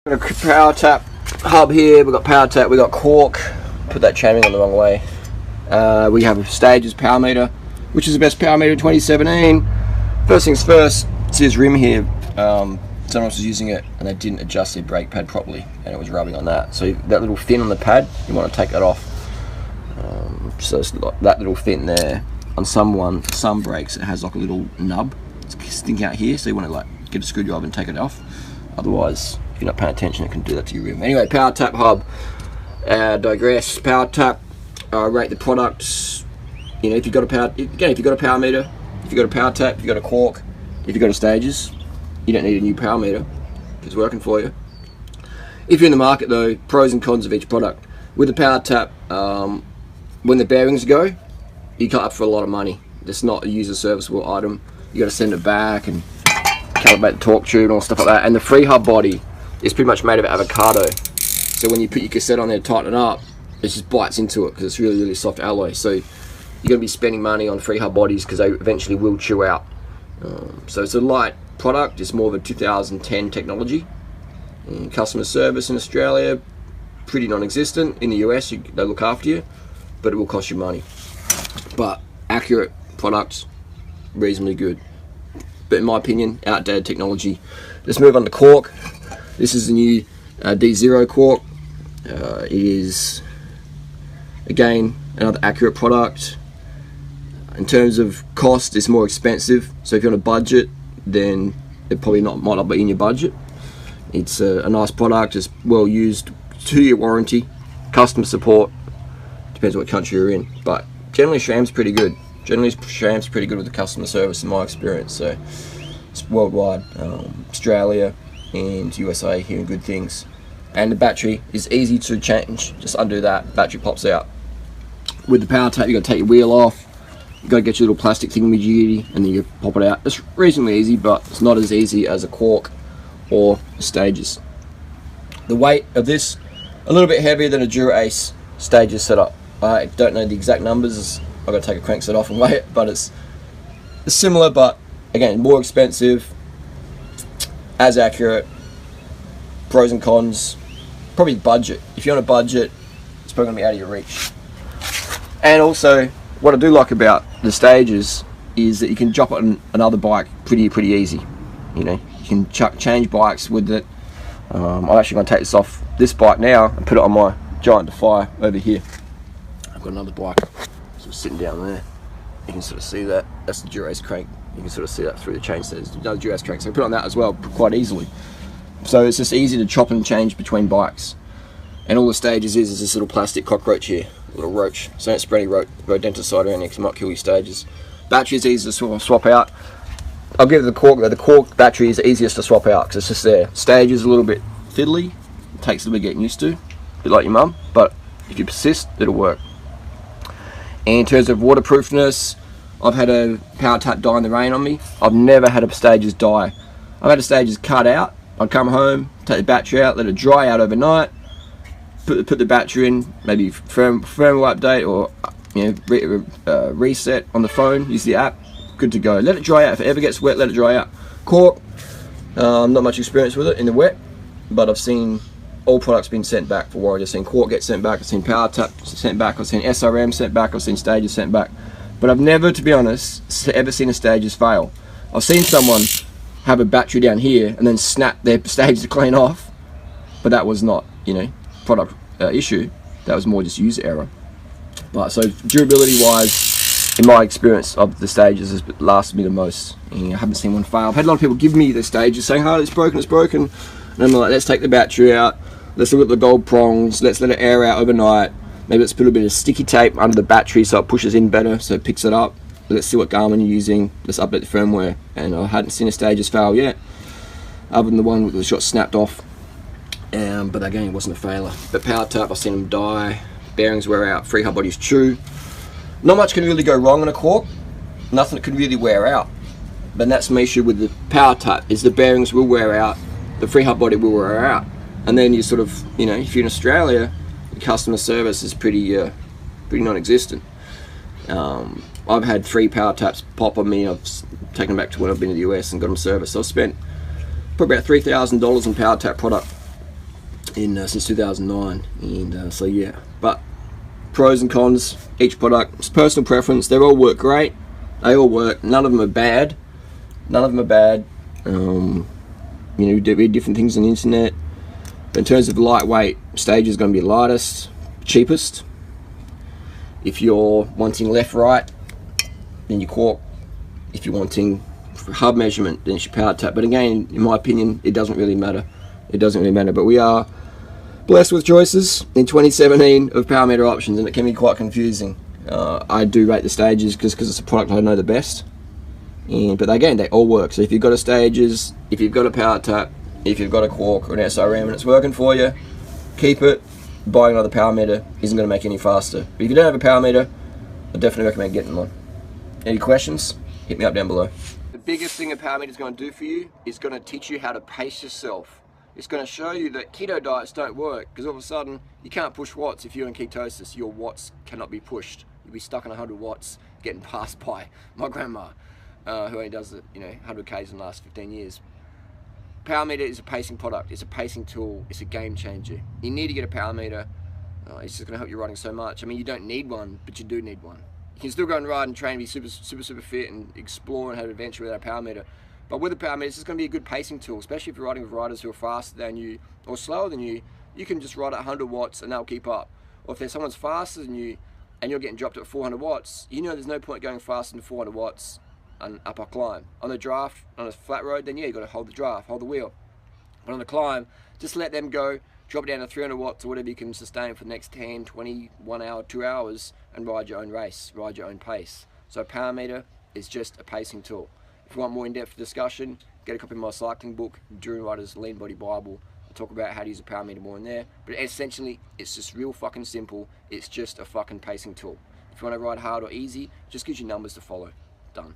Got a Powertap hub here. We've got Powertap, we've got Quarq. Put that chaining on the wrong way. We have a Stages power meter, which is the best power meter in 2017. First things first, see this rim here. Someone else was using it and they didn't adjust their brake pad properly and it was rubbing on that. So that little fin on the pad, you want to take that off. So it's like that little fin there. On some brakes it has like a little nub sticking out here, so you want to like get a screwdriver and take it off. Otherwise, if you're not paying attention, it can do that to your rim. Anyway, Powertap hub. Digress. Powertap. Rate the products. You know, if you've got a power, again, if you've got a power meter, if you've got a Powertap, if you've got a Quarq, if you've got a Stages, you don't need a new power meter. It's working for you. If you're in the market though, pros and cons of each product. With the Powertap, when the bearings go, you cut up for a lot of money. It's not a user serviceable item. You got to send it back and calibrate the torque tube and all stuff like that. And the free hub body is pretty much made of avocado. So when you put your cassette on there to tighten it up, it just bites into it because it's really, really soft alloy. So you're going to be spending money on free hub bodies because they eventually will chew out. So it's a light product. It's more of a 2010 technology. And customer service in Australia, pretty non-existent. In the US, they look after you, but it will cost you money. But accurate products, reasonably good. But in my opinion, outdated technology. Let's move on to Quarq. This is the new D0 Quarq. It is, again, another accurate product. In terms of cost, it's more expensive. So if you're on a budget, then it probably might not be in your budget. It's a nice product. It's well used. 2-year warranty, customer support. Depends what country you're in, but generally Shram's pretty good. Generally Shram's pretty good with the customer service in my experience. So it's worldwide, Australia and USA hearing good things. And the battery is easy to change. Just undo that, battery pops out. With the Powertap, you got to take your wheel off. You got to get your little plastic thingamajiggy and then you pop it out. It's reasonably easy, but it's not as easy as a Quarq or a Stages. The weight of this, a little bit heavier than a Dura Ace Stages setup. I don't know the exact numbers. I've got to take a crankset off and weigh it, but it's similar, but again, more expensive, as accurate. Pros and cons, probably budget. If you're on a budget, it's probably going to be out of your reach. And also, what I do like about the Stages is that you can drop it on another bike pretty easy. You know, you can change bikes with it. I'm actually going to take this off this bike now and put it on my Giant Defy over here. I've got another bike sort of sitting down there. You can sort of see that. That's the Dura Ace crank. You can sort of see that through the chain. There's another Dura Ace crank. So I put it on that as well quite easily. So it's just easy to chop and change between bikes. And all the Stages is this little plastic cockroach here, a little roach. So don't spray any rodenticide around here because it might kill your Stages. Battery is easy to swap out. I'll give it the Quarq though. The Quarq battery is the easiest to swap out because it's just there. Stages a little bit fiddly. It takes a bit getting used to. A bit like your mum, but if you persist, it'll work. And in terms of waterproofness, I've had a Powertap die in the rain on me. I've never had a Stages die. I've had a Stages cut out. I'd come home, take the battery out, let it dry out overnight, put the battery in, maybe firmware update or reset on the phone, use the app, good to go. Let it dry out. If it ever gets wet, let it dry out. Quarq, not much experience with it in the wet, but I've seen all products being sent back for warranty. I've seen Quarq get sent back, I've seen Powertap sent back, I've seen SRM sent back, I've seen Stages sent back. But I've never, to be honest, ever seen a Stages fail. I've seen someone have a battery down here and then snap their Stages clean off, but that was not, product issue. That was more just user error. But so durability wise, in my experience of the Stages, has lasted me the most. And I haven't seen one fail. I've had a lot of people give me the Stages saying, "Oh, it's broken, it's broken." And I'm like, let's take the battery out, let's look at the gold prongs, let's let it air out overnight. Maybe let's put a bit of sticky tape under the battery so it pushes in better, so it picks it up. Let's see what Garmin you're using, let's update the firmware. And I hadn't seen a Stages fail yet, other than the one with the shot snapped off. But again, it wasn't a failure. But Powertap, I've seen them die, bearings wear out, free hub bodies chew. Not much can really go wrong on a Quarq, nothing can really wear out. But that's my issue with the Powertap, is the bearings will wear out, the free hub body will wear out. And then you sort of, if you're in Australia, the customer service is pretty non-existent. I've had 3 Powertaps pop on me. I've taken them back to when I've been to the US and got them serviced. So I've spent probably about $3,000 on Powertap product since 2009, and so yeah. But pros and cons, each product, it's personal preference. They all work great. They all work. None of them are bad. None of them are bad. You know, you read different things on the internet. But in terms of lightweight, Stage is going to be lightest, cheapest. If you're wanting left-right, then your Quarq. If you're wanting hub measurement, then it's your Powertap. But again, in my opinion, it doesn't really matter. It doesn't really matter. But we are blessed with choices in 2017 of power meter options, and it can be quite confusing. I do rate the Stages because it's a product I know the best. But again, they all work. So if you've got a Stages, if you've got a Powertap, if you've got a Quarq or an SRM and it's working for you, keep it. Buying another power meter isn't going to make it any faster. But if you don't have a power meter, I definitely recommend getting one. Any questions? Hit me up down below. The biggest thing a power meter is going to do for you is going to teach you how to pace yourself. It's going to show you that keto diets don't work, because all of a sudden you can't push watts if you're in ketosis. Your watts cannot be pushed. You'll be stuck on 100 watts getting passed by my grandma, who only does it, 100 Ks in the last 15 years. Power meter is a pacing product. It's a pacing tool. It's a game changer. You need to get a power meter. It's just going to help you riding so much. I mean, you don't need one, but you do need one. You can still go and ride and train, be super fit and explore and have an adventure without a power meter. But with a power meter, it's just going to be a good pacing tool, especially if you're riding with riders who are faster than you or slower than you. You can just ride at 100 watts and they'll keep up. Or if there's someone's faster than you and you're getting dropped at 400 watts, there's no point going faster than 400 watts and up a climb. On a draft, on a flat road, then yeah, you've got to hold the draft, hold the wheel. But on the climb, just let them go, drop it down to 300 watts or whatever you can sustain for the next 10, 20, 1 hour, 2 hours, and ride your own race, ride your own pace. So a power meter is just a pacing tool. If you want more in-depth discussion, get a copy of my cycling book, Enduro Rider's Lean Body Bible. I talk about how to use a power meter more in there. But essentially, it's just real fucking simple. It's just a fucking pacing tool. If you want to ride hard or easy, just gives you numbers to follow. Done.